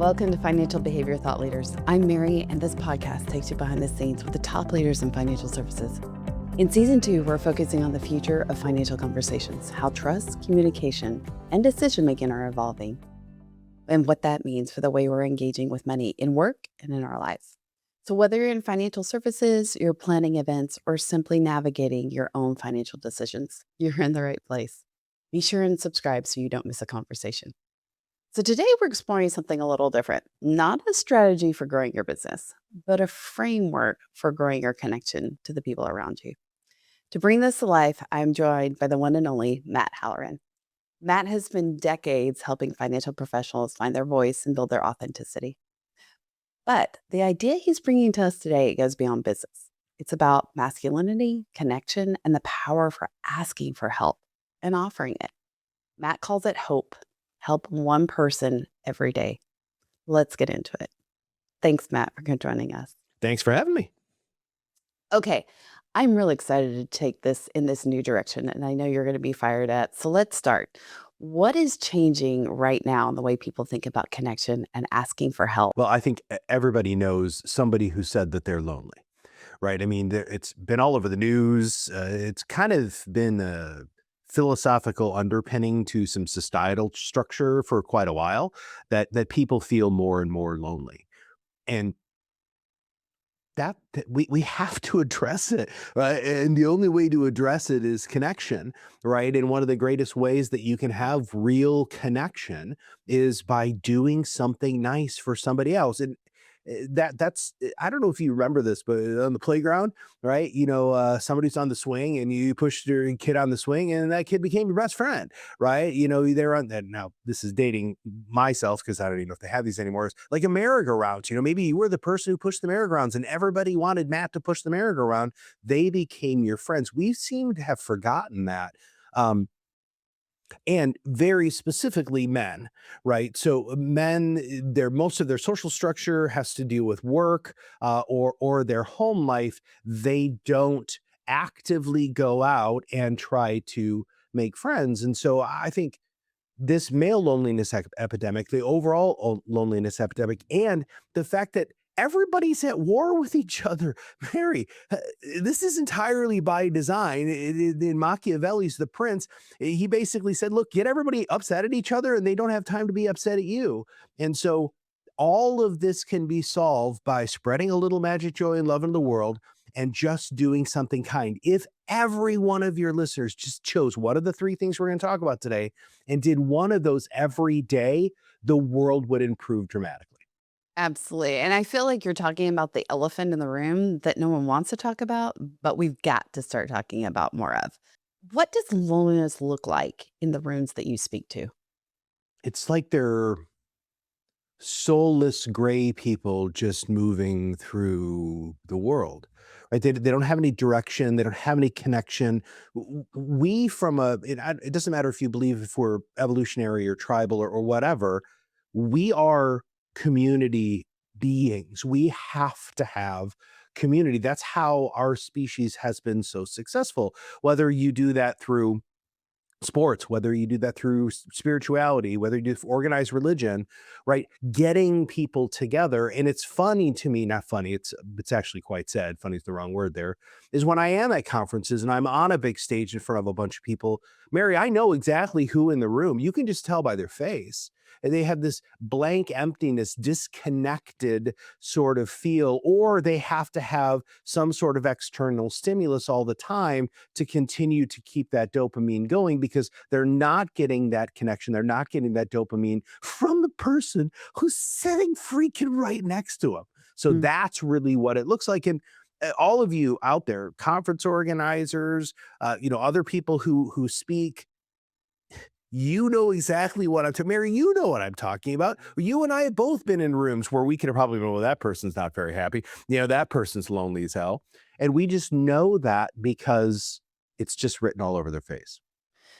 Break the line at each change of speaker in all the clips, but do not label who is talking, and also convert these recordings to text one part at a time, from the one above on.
Welcome to Financial Behavior Thought Leaders. I'm Mary, and this podcast takes you behind the scenes with the top leaders in financial services. In Season 2, we're focusing on the future of financial conversations, how trust, communication, and decision-making are evolving, and what that means for the way we're engaging with money in work and in our lives. So whether you're in financial services, you're planning events, or simply navigating your own financial decisions, you're in the right place. Be sure and subscribe so you don't miss a conversation. So today we're exploring something a little different, not a strategy for growing your business, but a framework for growing your connection to the people around you. To bring this to life, I'm joined by the one and only Matt Halloran. Matt has been decades helping financial professionals find their voice and build their authenticity. But the idea he's bringing to us today goes beyond business. It's about masculinity, connection, and the power for asking for help and offering it. Matt calls it hope. Help one person every day. Let's get into it. Thanks, Matt, for joining us.
Thanks for having me.
Okay, I'm really excited to take this in this new direction, and I know you're going to be fired up. So let's start. What is changing right now in the way people think about connection and asking for help?
Well, I think everybody knows somebody who said that they're lonely, right? I mean, it's been all over the news. It's kind of been a philosophical underpinning to some societal structure for quite a while that people feel more and more lonely. And that we have to address it, right? And the only way to address it is connection, right? And one of the greatest ways that you can have real connection is by doing something nice for somebody else. And that's I don't know if you remember this, but on the playground, right? Somebody's on the swing and you pushed your kid on the swing and that kid became your best friend, right? They're on that. Now this is dating myself because I don't even know if they have these anymore. It's like a merry-go-round. Maybe you were the person who pushed the merry-go-rounds and everybody wanted Matt to push the merry-go-round. They became your friends. We seem to have forgotten that. And very specifically men, right? So men, most of their social structure has to do with work or their home life. They don't actively go out and try to make friends. And so I think this male loneliness epidemic, the overall loneliness epidemic, and the fact that everybody's at war with each other. Mary, this is entirely by design. In Machiavelli's The Prince, he basically said, look, get everybody upset at each other and they don't have time to be upset at you. And so all of this can be solved by spreading a little magic, joy, and love in the world and just doing something kind. If every one of your listeners just chose one of the three things we're going to talk about today and did one of those every day, the world would improve dramatically.
Absolutely. And I feel like you're talking about the elephant in the room that no one wants to talk about, but we've got to start talking about more of. What does loneliness look like in the rooms that you speak to?
It's like they're soulless gray people just moving through the world, right? They don't have any direction. They don't have any connection. It doesn't matter if you believe if we're evolutionary or tribal or whatever, we are community beings. We have to have community. That's how our species has been so successful. Whether you do that through sports, whether you do that through spirituality, whether you do organized religion, right? Getting people together. And it's funny to me, not funny, it's actually quite sad. Funny is the wrong word there, is when I am at conferences and I'm on a big stage in front of a bunch of people. Mary, I know exactly who in the room. You can just tell by their face. And they have this blank emptiness, disconnected sort of feel, or they have to have some sort of external stimulus all the time to continue to keep that dopamine going because they're not getting that connection. They're not getting that dopamine from the person who's sitting freaking right next to them. So that's really what it looks like. And all of you out there, conference organizers, other people who speak, you know exactly what I'm talking. Mary, you know what I'm talking about. You and I have both been in rooms where we could have probably been, well, that person's not very happy. That person's lonely as hell. And we just know that because it's just written all over their face.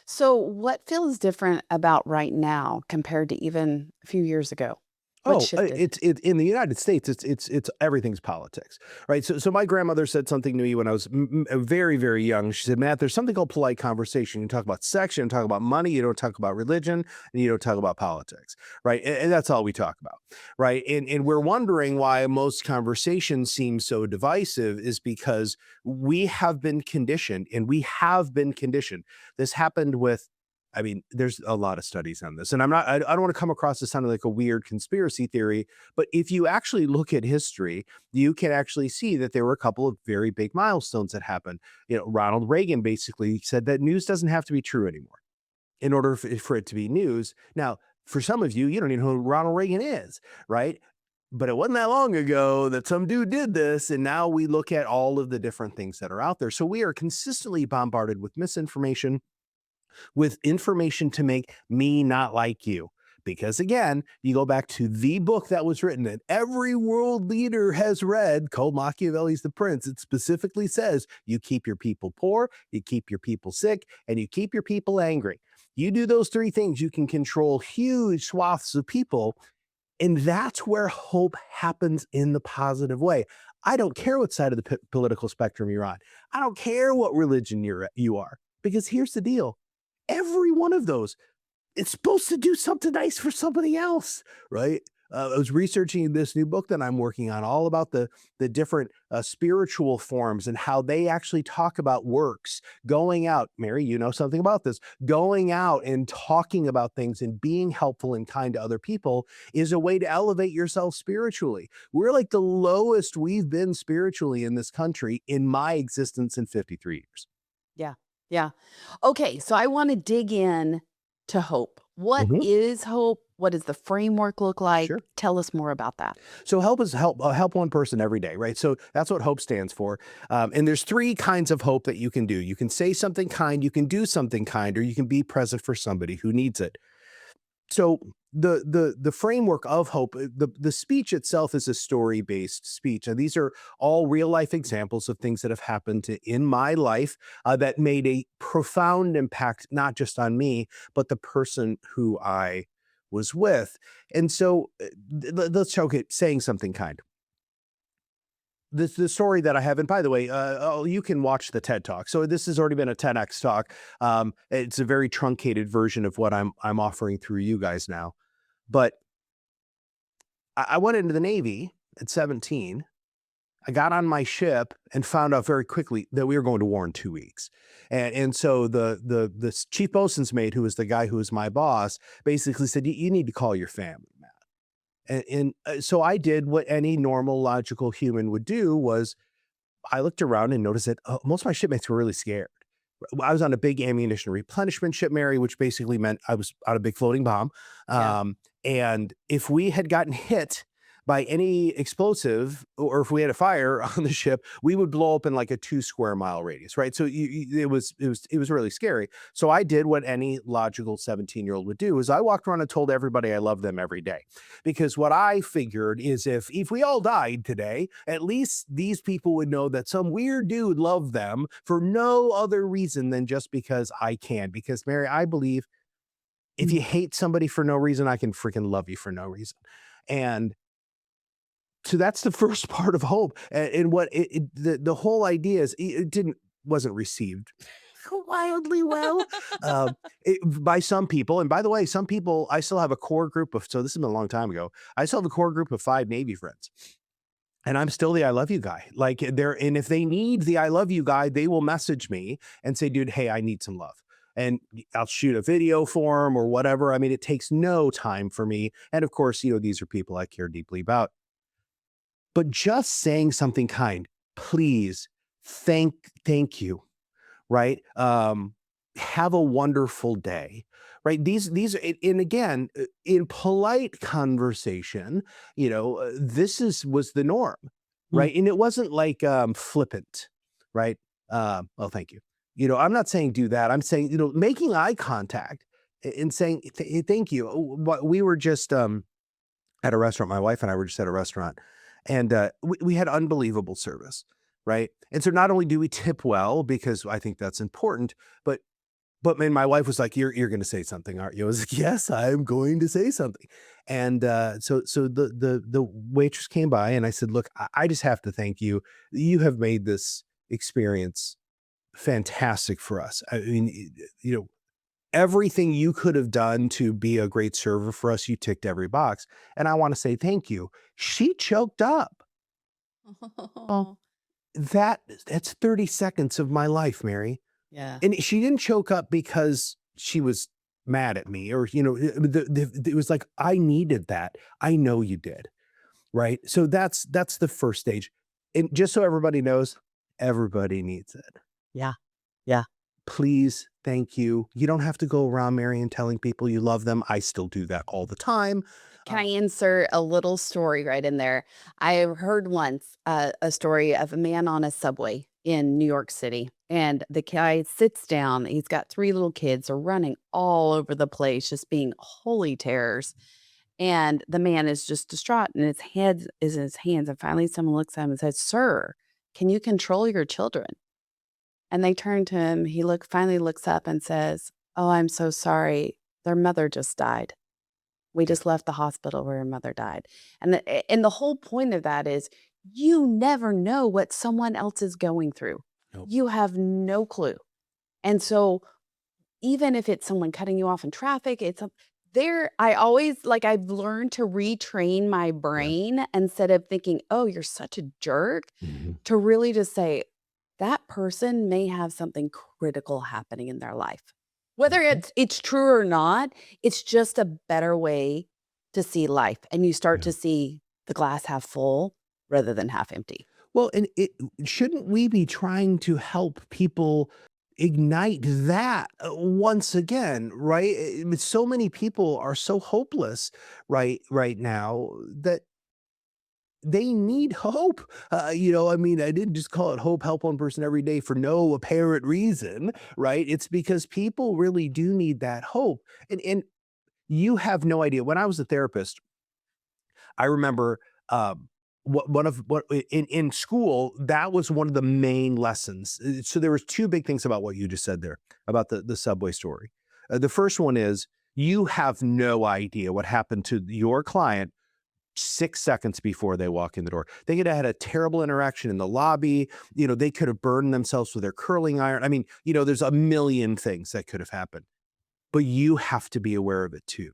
So what feels different about right now compared to even a few years ago? What
Oh,
shifted?
it's in the United States, it's everything's politics, right? So my grandmother said something to me when I was very, very young. She said, "Matt, there's something called polite conversation. You talk about sex, you don't talk about money, you don't talk about religion, and you don't talk about politics, right? And that's all we talk about, right? And we're wondering why most conversations seem so divisive is because we have been conditioned, and we have been conditioned. This happened with I mean, there's a lot of studies on this, and I don't want to come across as sounding like a weird conspiracy theory, but if you actually look at history, you can actually see that there were a couple of very big milestones that happened. Ronald Reagan basically said that news doesn't have to be true anymore in order for it to be news. Now, for some of you, you don't even know who Ronald Reagan is, right? But it wasn't that long ago that some dude did this, and now we look at all of the different things that are out there. So we are consistently bombarded with misinformation, with information to make me not like you. Because again, you go back to the book that was written that every world leader has read, called Machiavelli's The Prince. It specifically says you keep your people poor, you keep your people sick, and you keep your people angry. You do those three things, you can control huge swaths of people. And that's where hope happens in the positive way. I don't care what side of the political spectrum you're on. I don't care what religion you are. Because here's the deal. Every one of those, it's supposed to do something nice for somebody else, right? I was researching this new book that I'm working on, all about the different spiritual forms and how they actually talk about works, going out. Mary, you know something about this. Going out and talking about things and being helpful and kind to other people is a way to elevate yourself spiritually. We're like the lowest we've been spiritually in this country in my existence in 53 years.
Yeah. Yeah. Okay, so I wanna dig in to hope. What
Mhm.
is hope? What does the framework look like?
Sure.
Tell us more about that.
So help is help one person every day, right? So that's what hope stands for. And there's three kinds of hope that you can do. You can say something kind, you can do something kind, or you can be present for somebody who needs it. So the framework of hope, the speech itself is a story based speech, and these are all real life examples of things that have happened in my life that made a profound impact, not just on me, but the person who I was with. And so let's choke it saying something kind. The story that I have, and by the way, you can watch the TED Talk. So this has already been a TEDx talk. It's a very truncated version of what I'm offering through you guys now. But I went into the Navy at 17. I got on my ship and found out very quickly that we were going to war in 2 weeks. And so the chief bosun's mate, who was the guy who was my boss, basically said, you need to call your family, Matt. So I did what any normal, logical human would do was I looked around and noticed that most of my shipmates were really scared. I was on a big ammunition replenishment ship, Mary, which basically meant I was on a big floating bomb.
Yeah.
And if we had gotten hit by any explosive, or if we had a fire on the ship, we would blow up in like a 2 square mile radius, right? So it was really scary. So I did what any logical 17-year-old would do: is I walked around and told everybody I love them every day, because what I figured is if we all died today, at least these people would know that some weird dude loved them for no other reason than just because I can. Because Mary, I believe if you
Mm.
hate somebody for no reason, I can freaking love you for no reason. And so that's the first part of hope. And what the whole idea is, it wasn't received wildly well by some people. And by the way, some people, I still have a core group of, so this has been a long time ago. I still have a core group of 5 Navy friends. And I'm still the I love you guy. Like and if they need the I love you guy, they will message me and say, dude, hey, I need some love. And I'll shoot a video for them or whatever. I mean, it takes no time for me. And of course, these are people I care deeply about. But just saying something kind, please, thank you, right? Have a wonderful day, right? These and again, in polite conversation, was the norm,
Mm.
right? And it wasn't like flippant, right? Well, thank you. I'm not saying do that. I'm saying, making eye contact and saying thank you. We were just at a restaurant. My wife and I were just at a restaurant, and we had unbelievable service, right? And so not only do we tip well, because I think that's important, but But man, my wife was like, "You're going to say something, aren't you?" I was like, "Yes, I'm going to say something." And so the waitress came by, and I said, "Look, I just have to thank you. You have made this experience fantastic for us. I mean, you know, everything you could have done to be a great server for us, you ticked every box, and I want to say thank you." She choked up. Well,
Oh,
that's 30 seconds of my life, Mary.
yeah.
And she didn't choke up because she was mad at me or, it was like, I needed that. I know you did. Right. So that's the first stage. And just so everybody needs it.
Yeah. Yeah.
Please, thank you. You don't have to go around, Mary, and telling people you love them. I still do that all the time.
Can I
Uh,
insert a little story right in there? I heard once a story of a man on a subway in New York City, and the guy sits down. He's got three little kids are running all over the place, just being holy terrors. And the man is just distraught, and his head is in his hands. And finally, someone looks at him and says, "Sir, can you control your children?" And they turn to him. Finally looks up and says, "Oh, I'm so sorry. Their mother just died. We
yeah,
just left the hospital where her mother died." And the whole point of that is you never know what someone else is going through.
nope,
You have no clue. And so even if it's someone cutting you off in traffic, it's a there I always like I've learned to retrain my
yeah,
brain instead of thinking, "Oh, you're such a jerk,"
mhm,
to really just say, that person may have something critical happening in their life. Whether
mhm,
it's true or not, it's just a better way to see life, and you start
yeah.
to see the glass half full rather than half empty.
Well, and shouldn't we be trying to help people ignite that once again, right? So many people are so hopeless right now that they need hope. I mean, I didn't just call it hope, help one person every day for no apparent reason, right? It's because people really do need that hope. And you have no idea. When I was a therapist, I remember what in school, that was one of the main lessons. So there was two big things about what you just said there about the subway story. The first one is you have no idea what happened to your client 6 seconds before they walk in the door. They could have had a terrible interaction in the lobby. They could have burned themselves with their curling iron. I mean, there's a million things that could have happened, but you have to be aware of it too.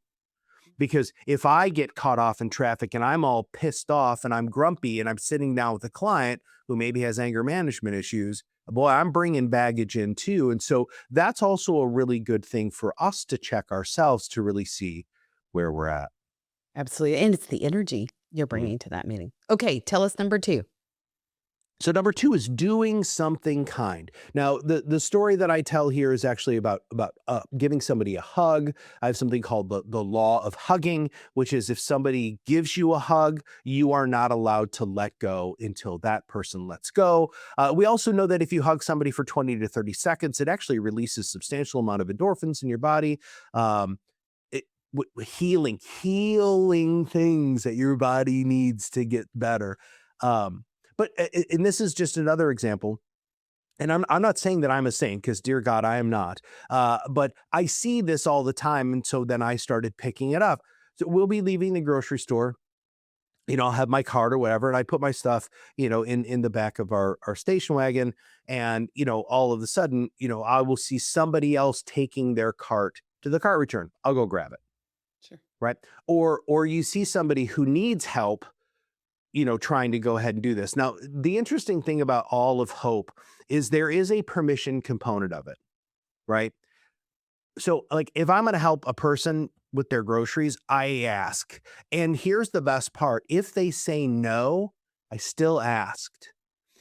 Because if I get caught off in traffic and I'm all pissed off and I'm grumpy and I'm sitting down with a client who maybe has anger management issues, boy, I'm bringing baggage in too. And so that's also a really good thing for us to check ourselves to really see where we're at.
Absolutely, and it's the energy you're
Mhm.
bringing to that meeting. Okay, tell us number 2.
So number two is doing something kind. Now, the story that I tell here is actually about giving somebody a hug. I have something called the law of hugging, which is if somebody gives you a hug, you are not allowed to let go until that person lets go. We also know that if you hug somebody for 20 to 30 seconds, it actually releases substantial amount of endorphins in your body. Um, it, healing things that your body needs to get better. Um, and this is just another example. And I'm not saying that I'm a saint because, dear God, I am not. But I see this all the time, and so then I started picking it up. So we'll be leaving the grocery store. I'll have my cart or whatever, and I put my stuff, in the back of our station wagon, and all of a sudden, I will see somebody else taking their cart to the cart return. I'll go grab it,
Sure.
right? Or you see somebody who needs help trying to go ahead and do this. Now, the interesting thing about all of hope is there is a permission component of it, right? So, like, if I'm going to help a person with their groceries, I ask. And here's the best part, if they say no, I still asked.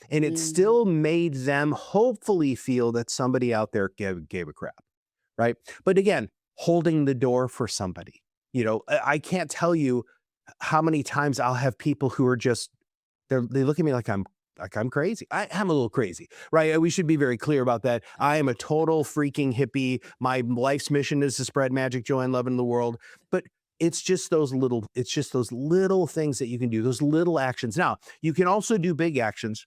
And it
Mhm.
still made them hopefully feel that somebody out there gave a crap, right? But again, holding the door for somebody. I can't tell you how many times I'll have people who are just they look at me like I'm crazy. I'm a little crazy, right? We should be very clear about that. I am a total freaking hippie. My life's mission is to spread magic, joy, and love in the world. But it's just those little things that you can do, those little actions. Now, you can also do big actions.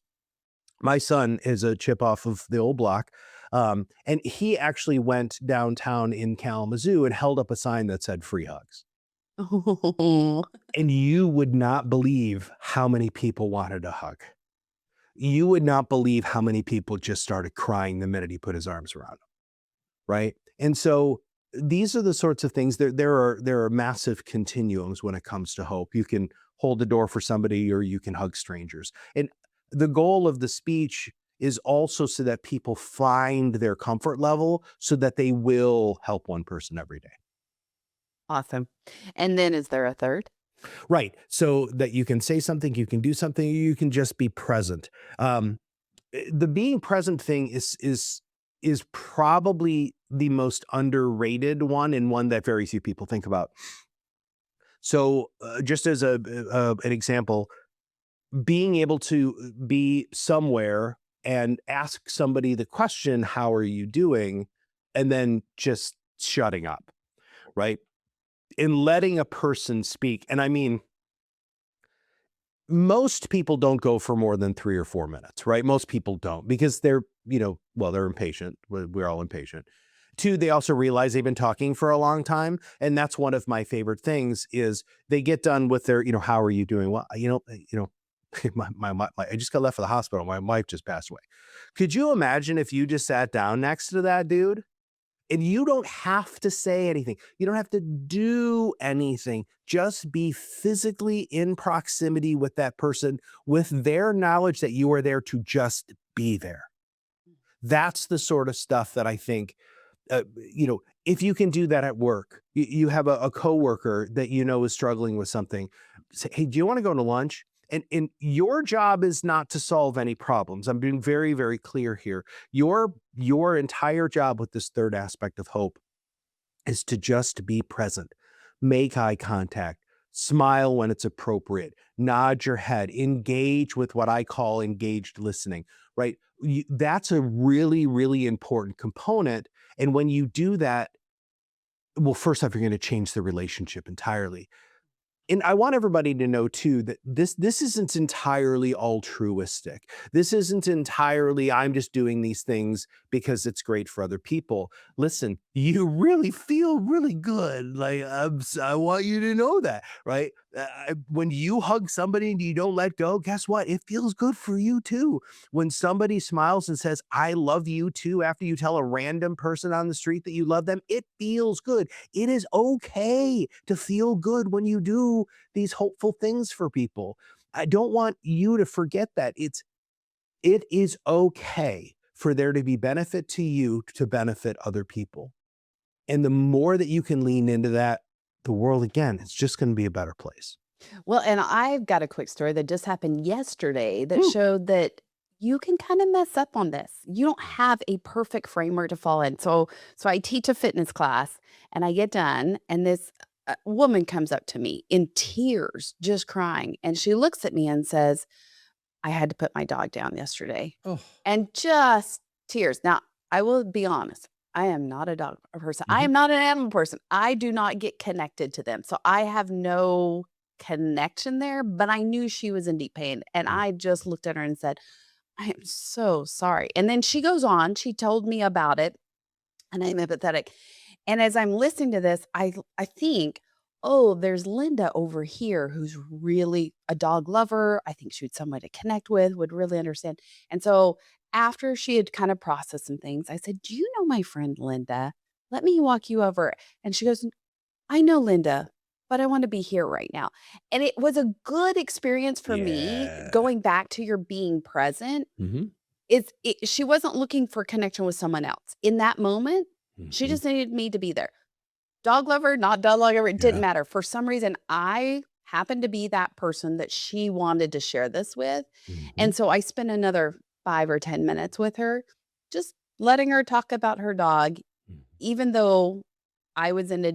My son is a chip off of the old block. And he actually went downtown in Kalamazoo and held up a sign that said free hugs.
Oh,
And you would not believe how many people wanted a hug. You would not believe how many people just started crying the minute he put his arms around them, right? And so these are the sorts of things. There are massive continuums when it comes to hope. You can hold the door for somebody, or you can hug strangers. And the goal of the speech is also so that people find their comfort level, so that they will help one person every day.
awesome. And then is there a third?
Right. So that you can say something, you can do something, you can just be present. The being present thing is probably the most underrated one, and one that very few people think about. So, just as an example, being able to be somewhere and ask somebody the question, "How are you doing?" and then just shutting up, right? And letting a person speak. And I mean, most people don't go for more than 3 or 4 minutes, right? Most people don't, because they're, well, they're impatient. We're all impatient. 2, they also realize they've been talking for a long time, and that's one of my favorite things is they get done with their, "How are you doing?" "Well, I just got left for the hospital. My wife just passed away." Could you imagine if you just sat down next to that dude? And you don't have to say anything. You don't have to do anything. Just be physically in proximity with that person, with their knowledge that you are there to just be there. That's the sort of stuff that I think, if you can do that at work, you have a coworker that is struggling with something. Say, "Hey, do you want to go to lunch?" And your job is not to solve any problems. I'm being very, very clear here. Your entire job with this third aspect of hope is to just be present, make eye contact, smile when it's appropriate, nod your head, engage with what I call engaged listening, right? That's a really, really important component. And when you do that, well, first off, you're going to change the relationship entirely. And I want everybody to know too that this isn't entirely altruistic. This isn't entirely, I'm just doing these things because it's great for other people. Listen, you really feel really good. Like, I want you to know that, right? When you hug somebody and you don't let go, guess what? It feels good for you too. When somebody smiles and says, "I love you too," after you tell a random person on the street that you love them, it feels good. It is okay to feel good when you do these hopeful things for people. I don't want you to forget that. It is okay for there to be benefit to you to benefit other people. And the more that you can lean into that, the world, again, it's just going to be a better place.
Well, and I've got a quick story that just happened yesterday that
Mm.
showed that you can kind of mess up on this. You don't have a perfect framework to fall in. So I teach a fitness class and I get done and this woman comes up to me in tears, just crying, and she looks at me and says, "I had to put my dog down yesterday."
Oh.
And just tears. Now, I will be honest. I am not a dog person. I
Mhm.
am not an animal person. I do not get connected to them. So I have no connection there, but I knew she was in deep pain. And
Mm.
I just looked at her and said, "I am so sorry." And then she goes on, she told me about it, and I'm empathetic. And as I'm listening to this, I think, "Oh, there's Linda over here who's really a dog lover. I think she'd someone to connect with, would really understand." And so after she had kind of processed some things, I said, "Do you know my friend Linda? Let me walk you over." And she goes, "I know Linda, but I want to be here right now." And it was a good experience for me
Yeah.
going back to your being present.
Mhm.
She wasn't looking for connection with someone else. In that moment, she
Mhm.
just needed me to be there. Dog lover, not dog lover, it didn't
Yeah.
matter. For some reason, I happened to be that person that she wanted to share this with.
Mhm.
And so I spent another 5 or 10 minutes with her, just letting her talk about her dog,
Mhm.
even though I was in a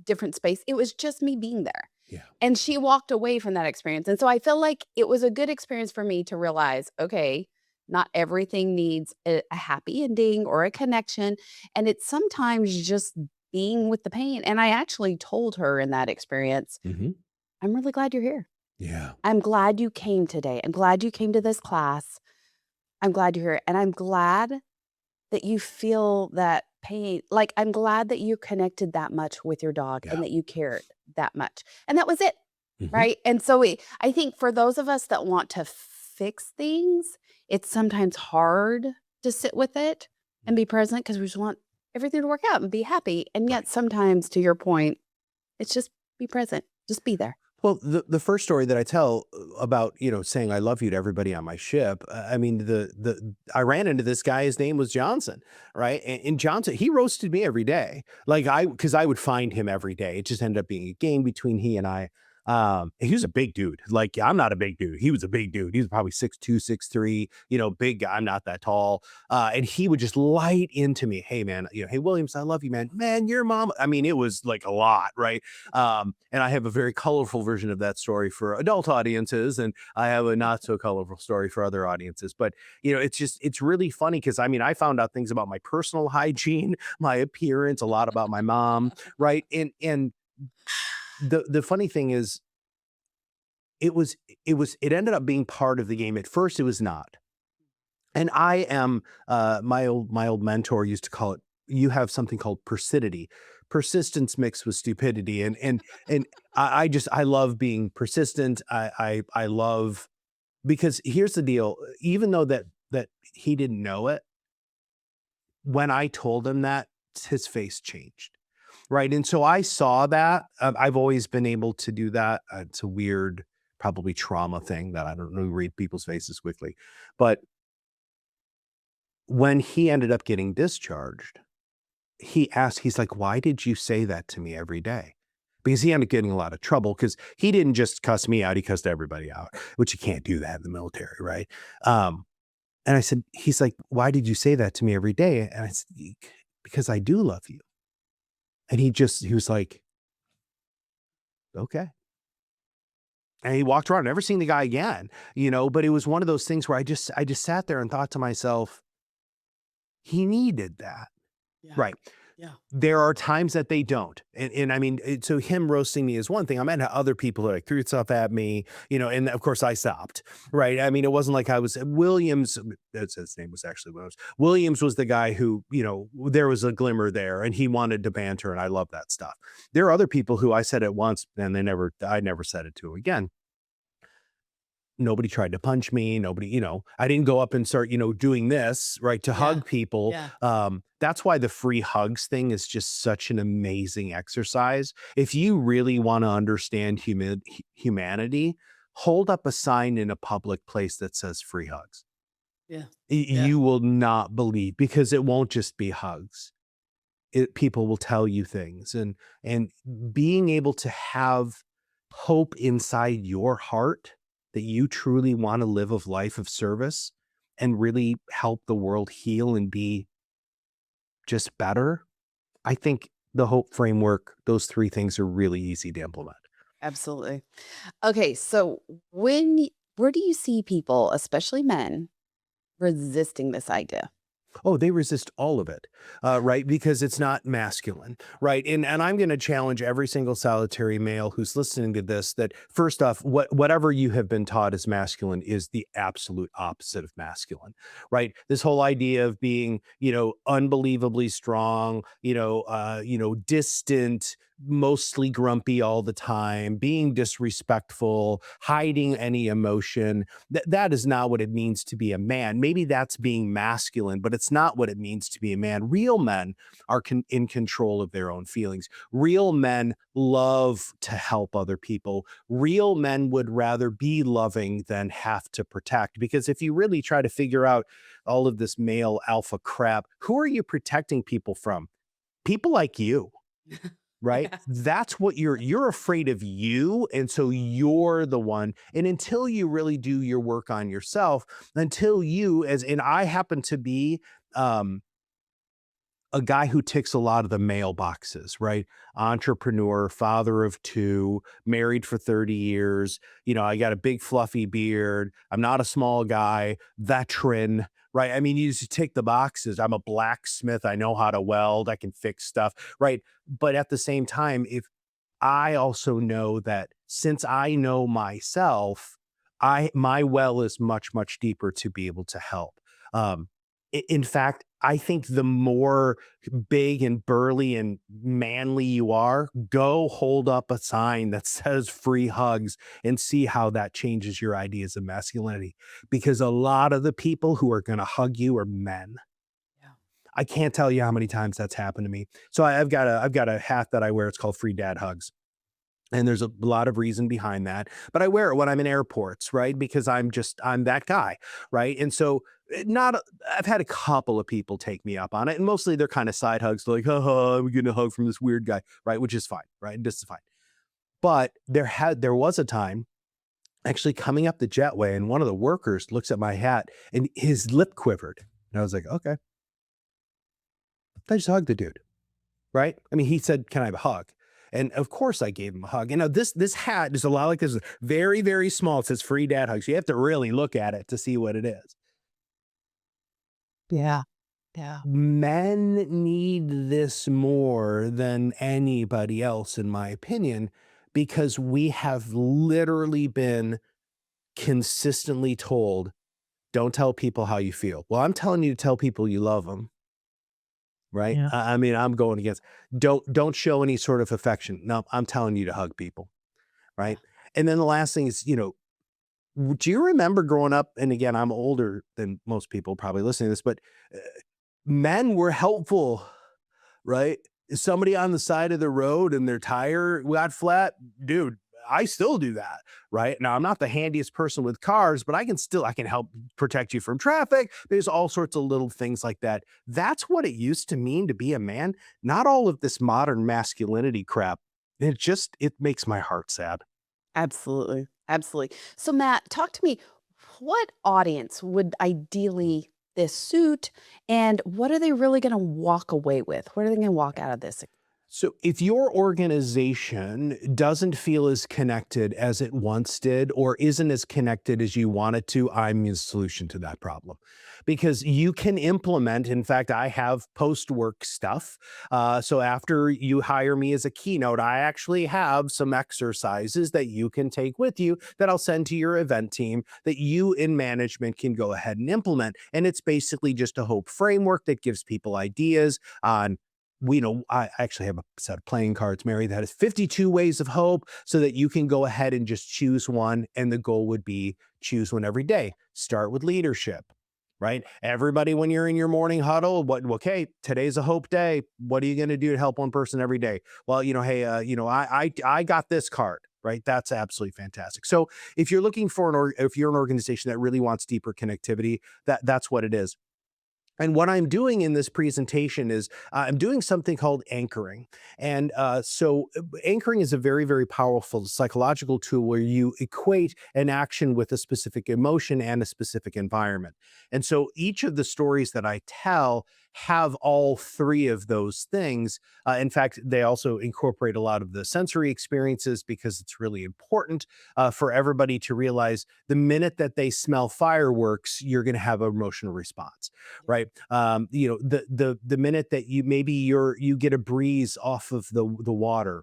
different space. It was just me being there.
Yeah.
And she walked away from that experience. And so I feel like it was a good experience for me to realize, okay, not everything needs a happy ending or a connection. And it's sometimes just being with the pain. And I actually told her in that experience,
Mhm.
"I'm really glad you're here.
Yeah.
I'm glad you came today. I'm glad you came to this class. I'm glad you're here. And I'm glad that you feel that pain. Like, I'm glad that you connected that much with your dog
Yeah.
and that you cared that much. And that was it.
Mhm.
Right. And so I think for those of us that want to fix things, it's sometimes hard to sit with it and be present because we just want everything to work out and be happy. And
Right.
yet sometimes, to your point, it's just be present, just be there.
Well, the first story that I tell about, saying I love you to everybody on my ship, I mean, I ran into this guy, his name was Johnson, right? And Johnson, he roasted me every day. Like because I would find him every day. It just ended up being a game between he and I. He was a big dude. Like I'm not a big dude. He was a big dude. He was probably 6'2", 6'3", big guy. I'm not that tall. And he would just light into me. Hey man, hey Williams, I love you, man. Man, your mom. I mean, it was like a lot, right? And I have a very colorful version of that story for adult audiences, and I have a not so colorful story for other audiences. But it's really funny because I mean, I found out things about my personal hygiene, my appearance, a lot about my mom, right? And the funny thing is, it was it ended up being part of the game. At first, it was not. And I am my old mentor used to call it, you have something called persidity, persistence mixed with stupidity. And I love being persistent. I love, because here's the deal, even though that he didn't know it, when I told him that, his face changed. Right. And so I saw that. I've always been able to do that. It's a weird, probably trauma thing that I don't really read people's faces quickly. But when he ended up getting discharged, he's like, "Why did you say that to me every day?" Because he ended up getting a lot of trouble because he didn't just cuss me out, he cussed everybody out, which you can't do that in the military, right? Um, and I said, he's like, "Why did you say that to me every day?" And I said, Because I do love you." And he was like, "Okay." And he walked around, never seen the guy again, but it was one of those things where I just sat there and thought to myself, he needed that.
Yeah.
Right.
Yeah.
There are times that they don't. And I mean, so him roasting me is one thing. I meant other people that like threw stuff at me, and of course I stopped. Right. I mean, it wasn't like I was Williams. That's his name was actually Williams was the guy who, there was a glimmer there and he wanted to banter. And I love that stuff. There are other people who I said it once and I never said it to again. Nobody tried to punch me. Nobody, I didn't go up and start, doing this, right, to
Yeah.
hug people.
Yeah.
That's why the free hugs thing is just such an amazing exercise. If you really want to understand humanity, hold up a sign in a public place that says free hugs.
Yeah. Yeah.
You will not believe, because it won't just be hugs. People will tell you things, and being able to have hope inside your heart that you truly want to live a life of service and really help the world heal and be just better. I think the hope framework, those three things are really easy to implement.
Absolutely. Okay, so where do you see people, especially men, resisting this idea?
Oh, they resist all of it, right? Because it's not masculine, right? And I'm going to challenge every single solitary male who's listening to this that first off, whatever you have been taught as masculine is the absolute opposite of masculine, right? This whole idea of being, unbelievably strong, distant, mostly grumpy all the time, being disrespectful, hiding any emotion, that is not what it means to be a man. Maybe that's being masculine, but it's not what it means to be a man. Real men are in control of their own feelings. Real men love to help other people. Real men would rather be loving than have to protect. Because if you really try to figure out all of this male alpha crap, who are you protecting people from? People like you. Right?
Yeah.
That's what you're afraid of you. And so you're the one. And until you really do your work on yourself, until and I happen to be, um, a guy who ticks a lot of the male boxes, right? Entrepreneur, father of two, married for 30 years. I got a big fluffy beard. I'm not a small guy, veteran, right? I mean, you just tick the boxes. I'm a blacksmith. I know how to weld. I can fix stuff, right? But at the same time, if I also know that since I know myself, my well is much, much deeper to be able to help. Um, In fact, I think the more big and burly and manly you are, go hold up a sign that says free hugs and see how that changes your ideas of masculinity. Because a lot of the people who are going to hug you are men.
Yeah.
I can't tell you how many times that's happened to me. So I've got a hat that I wear. It's called Free Dad Hugs. And there's a lot of reason behind that, but I wear it when I'm in airports, right? Because I'm that guy, right? And so not I've had a couple of people take me up on it, and mostly they're kind of side hugs, like, "Haha, I'm getting a hug from this weird guy," right? Which is fine, right? This is fine. But there was a time actually coming up the jetway, and one of the workers looks at my hat, and his lip quivered, and I was like, "Okay." I just hugged the dude. Right? I mean, he said, "Can I have a hug?" And of course I gave him a hug. And now this hat is a lot like this, very, very small. It says free dad hugs. You have to really look at it to see what it is.
Yeah. Yeah.
Men need this more than anybody else, in my opinion, because we have literally been consistently told, don't tell people how you feel. Well, I'm telling you to tell people you love them. Right?
Yeah.
I mean, I'm going against don't show any sort of affection. No, I'm telling you to hug people,
Yeah.
right? And then the last thing is, do you remember growing up? And again, I'm older than most people probably listening to this, but uh, men were helpful, right? Is somebody on the side of the road and their tire got flat, dude, I still do that, right? Now I'm not the handiest person with cars, but I can help protect you from traffic. There's all sorts of little things like that. That's what it used to mean to be a man, not all of this modern masculinity crap. It makes my heart sad.
Absolutely. Absolutely. So, Matt, talk to me. What audience would ideally this suit, and what are they really going to walk away with? What are they going to walk out of this?
So, if your organization doesn't feel as connected as it once did, or isn't as connected as you want it to, I'm the solution to that problem. Because you can implement, in fact, I have post work stuff. So, after you hire me as a keynote, I actually have some exercises that you can take with you that I'll send to your event team that you in management can go ahead and implement. And it's basically just a hope framework that gives people ideas on I actually have a set of playing cards, Mary, that is 52 ways of hope so that you can go ahead and just choose one. And the goal would be choose one every day. Start with leadership, right? Everybody, when you're in your morning huddle, okay, today's a hope day. What are you going to do to help one person every day? Well, hey, I got this card. Right. That's absolutely fantastic. So if you're looking for if you're an organization that really wants deeper connectivity, that's what it is. And what I'm doing in this presentation is I'm doing something called anchoring. And anchoring is a very, very powerful psychological tool where you equate an action with a specific emotion and a specific environment. And so each of the stories that I tell have all three of those things. In fact, they also incorporate a lot of the sensory experiences because it's really important for everybody to realize the minute that they smell fireworks, you're going to have an emotional response, right? The minute that you get a breeze off of the water,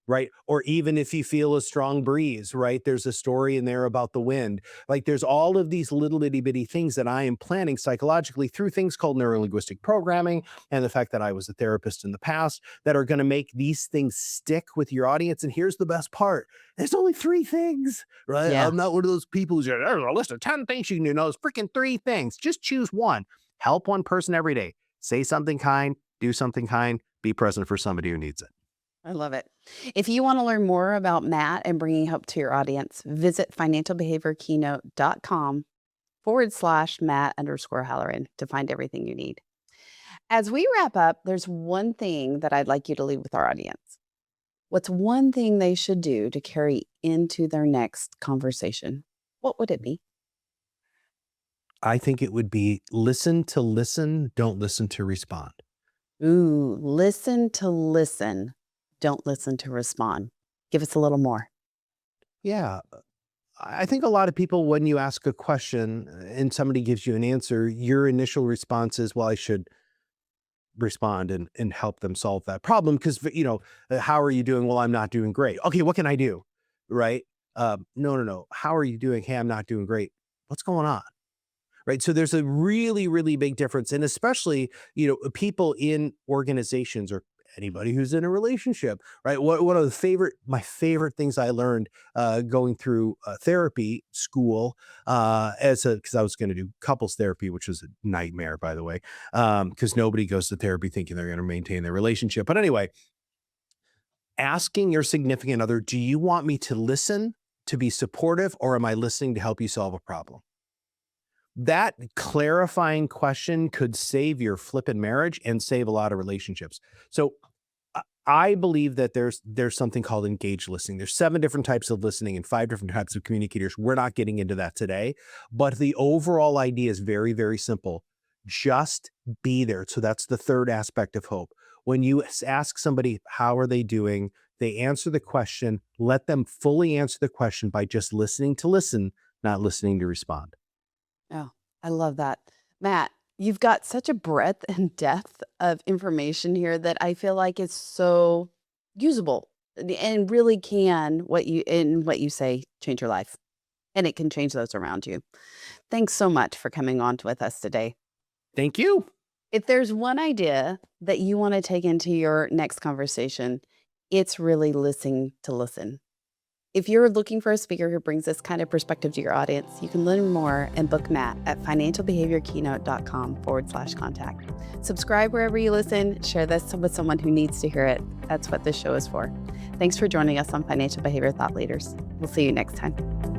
right? Or even if you feel a strong breeze, right? There's a story in there about the wind. Like there's all of these little itty bitty things that I am planning psychologically through things called neurolinguistic programming and the fact that I was a therapist in the past that are going to make these things stick with your audience. And here's the best part. There's only three things, right?
Yeah.
I'm not one of those people who's there's a list of 10 things you can do. No, it's freaking three things. Just choose one. Help one person every day. Say something kind, do something kind, be present for somebody who needs it.
I love it. If you want to learn more about Matt and bringing hope to your audience, visit financialbehaviorkeynote.com/Matt_Halloran to find everything you need. As we wrap up, there's one thing that I'd like you to leave with our audience. What's one thing they should do to carry into their next conversation? What would it be?
I think it would be listen to listen, don't listen to respond.
Ooh, listen to listen. Don't listen to respond. Give us a little more.
Yeah. I think a lot of people, when you ask a question and somebody gives you an answer, your initial response is, well, I should respond and help them solve that problem. Because, how are you doing? Well, I'm not doing great. Okay, what can I do? Right? No. How are you doing? Hey, I'm not doing great. What's going on? right? So there's a really, really big difference. And especially, people in organizations or anybody who's in a relationship, right? One of my favorite things I learned going through therapy school because I was going to do couples therapy, which was a nightmare, by the way, because nobody goes to therapy thinking they're going to maintain their relationship. But anyway, asking your significant other, do you want me to listen, to be supportive, or am I listening to help you solve a problem? That clarifying question could save your flippin' marriage and save a lot of relationships. So I believe that there's something called engaged listening. There's 7 different types of listening and 5 different types of communicators. We're not getting into that today, but the overall idea is very, very simple. Just be there. So that's the third aspect of hope. When you ask somebody, how are they doing? They answer the question, let them fully answer the question by just listening to listen, not listening to respond.
Oh, I love that. Matt, you've got such a breadth and depth of information here that I feel like it's so usable and really can what you say change your life, and it can change those around you. Thanks so much for coming on with us today.
Thank you.
If there's one idea that you want to take into your next conversation, it's really listening to listen. If you're looking for a speaker who brings this kind of perspective to your audience, you can learn more and book Matt at financialbehaviorkeynote.com/contact. Subscribe wherever you listen, share this with someone who needs to hear it. That's what this show is for. Thanks for joining us on Financial Behavior Thought Leaders. We'll see you next time.